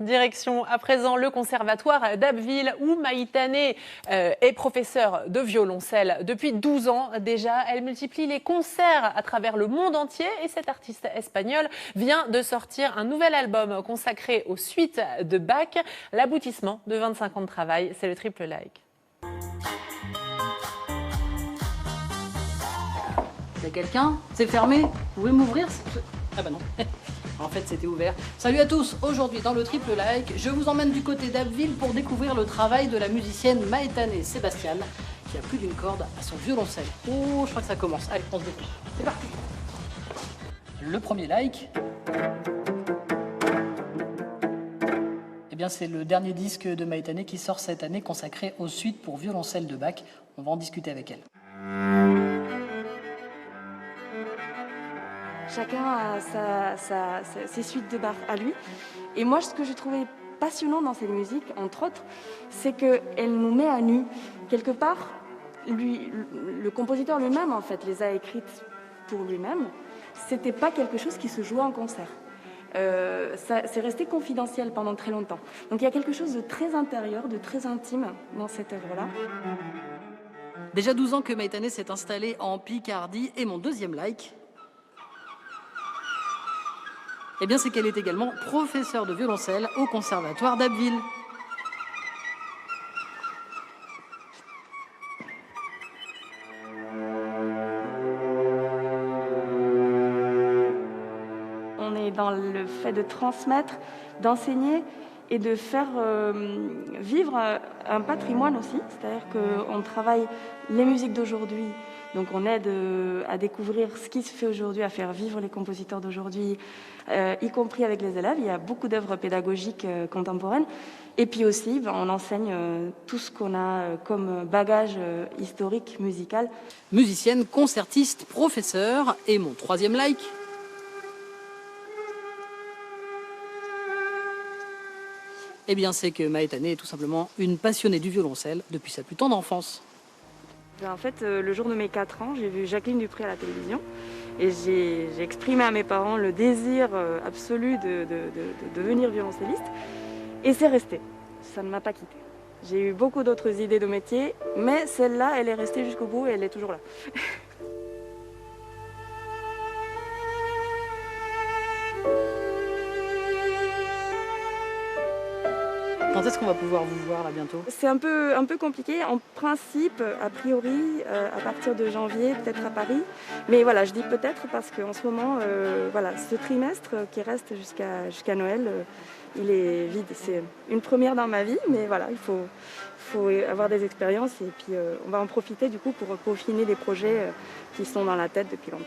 Direction à présent le conservatoire d'Abbeville où Maïtane est professeure de violoncelle depuis 12 ans déjà. Elle multiplie les concerts à travers le monde entier et cette artiste espagnole vient de sortir un nouvel album consacré aux suites de Bach. L'aboutissement de 25 ans de travail, c'est le triple like. Il y a quelqu'un? C'est fermé? Vous pouvez m'ouvrir? Ah bah non. En fait, c'était ouvert. Salut à tous. Aujourd'hui, dans le triple like, je vous emmène du côté d'Abbeville pour découvrir le travail de la musicienne Maïtane Sebastian, qui a plus d'une corde à son violoncelle. Oh, je crois que ça commence. Allez, on se dépêche. C'est parti. Le premier like. Eh bien, c'est le dernier disque de Maïtane qui sort cette année consacré aux suites pour violoncelle de Bach. On va en discuter avec elle. Chacun a ses suites de Bach à lui. Et moi, ce que j'ai trouvé passionnant dans cette musique, entre autres, c'est qu'elle nous met à nu. Quelque part, le compositeur lui-même, en fait, les a écrites pour lui-même. C'était pas quelque chose qui se jouait en concert. C'est resté confidentiel pendant très longtemps. Donc il y a quelque chose de très intérieur, de très intime dans cette œuvre-là. Déjà 12 ans que Maïtane s'est installée en Picardie. Et mon deuxième like, eh bien, c'est qu'elle est également professeure de violoncelle au conservatoire d'Abbeville. On est dans le fait de transmettre, d'enseigner et de faire vivre un patrimoine aussi. C'est-à-dire qu'on travaille les musiques d'aujourd'hui. Donc on aide à découvrir ce qui se fait aujourd'hui, à faire vivre les compositeurs d'aujourd'hui, y compris avec les élèves. Il y a beaucoup d'œuvres pédagogiques contemporaines. Et puis aussi, on enseigne tout ce qu'on a comme bagage historique, musical. Musicienne, concertiste, professeure. Et mon troisième like. Eh bien, c'est que Maïtane est tout simplement une passionnée du violoncelle depuis sa plus tendre enfance. En fait, le jour de mes 4 ans, j'ai vu Jacqueline Dupré à la télévision et j'ai exprimé à mes parents le désir absolu de devenir violoncelliste et c'est resté. Ça ne m'a pas quittée. J'ai eu beaucoup d'autres idées de métier, mais celle-là, elle est restée jusqu'au bout et elle est toujours là. Quand est-ce qu'on va pouvoir vous voir là bientôt? C'est un peu compliqué. En principe, a priori, à partir de janvier, peut-être à Paris. Mais voilà, je dis peut-être parce qu'en ce moment, voilà, ce trimestre qui reste jusqu'à Noël, il est vide. C'est une première dans ma vie, mais voilà, il faut avoir des expériences et puis on va en profiter du coup pour peaufiner des projets qui sont dans la tête depuis longtemps.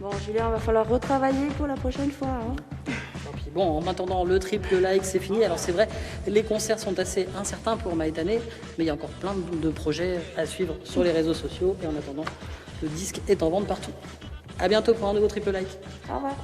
Bon, Julien, va falloir retravailler pour la prochaine fois. Hein. Puis bon, en attendant, le triple like, c'est fini. Alors c'est vrai, les concerts sont assez incertains pour Maïtane, mais il y a encore plein de projets à suivre sur les réseaux sociaux. Et en attendant, le disque est en vente partout. À bientôt pour un nouveau triple like. Au revoir.